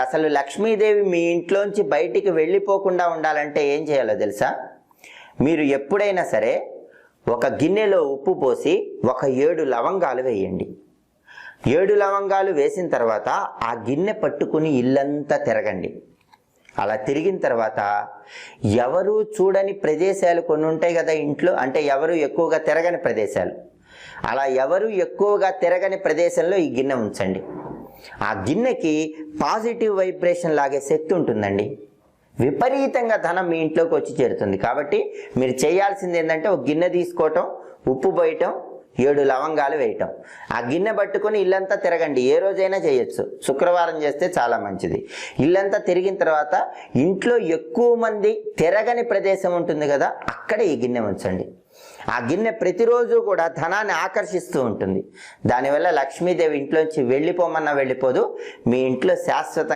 అసలు లక్ష్మీదేవి మీ ఇంట్లోంచి బయటికి వెళ్ళిపోకుండా ఉండాలంటే ఏం చేయాలో తెలుసా? మీరు ఎప్పుడైనా సరే ఒక గిన్నెలో ఉప్పు పోసి ఒక 7 లవంగాలు వేయండి. 7 లవంగాలు వేసిన తర్వాత ఆ గిన్నె పట్టుకుని ఇల్లంతా తిరగండి. అలా తిరిగిన తర్వాత ఎవరు చూడని ప్రదేశాలు కొన్ని ఉంటాయి కదా ఇంట్లో, అంటే ఎవరు ఎక్కువగా తిరగని ప్రదేశాలు, అలా ఎవరు ఎక్కువగా తిరగని ప్రదేశంలో ఈ గిన్నె ఉంచండి. ఆ గిన్నెకి పాజిటివ్ వైబ్రేషన్ లాగే శక్తి ఉంటుందండి. విపరీతంగా ధనం మీ ఇంట్లోకి వచ్చి చేరుతుంది. కాబట్టి మీరు చేయాల్సింది ఏంటంటే ఒక గిన్నె తీసుకోవటం, ఉప్పు పోయటం, 7 లవంగాలు వేయటం, ఆ గిన్నె పట్టుకొని ఇల్లంతా తిరగండి. ఏ రోజైనా చేయొచ్చు, శుక్రవారం చేస్తే చాలా మంచిది. ఇల్లంతా తిరిగిన తర్వాత ఇంట్లో ఎక్కువ మంది తిరగని ప్రదేశం ఉంటుంది కదా, అక్కడ ఈ గిన్నె ఉంచండి. ఆ గిన్నె ప్రతిరోజు కూడా ధనాన్ని ఆకర్షిస్తూ ఉంటుంది. దానివల్ల లక్ష్మీదేవి ఇంట్లోంచి వెళ్ళిపోమన్నా వెళ్ళిపోదు, మీ ఇంట్లో శాశ్వత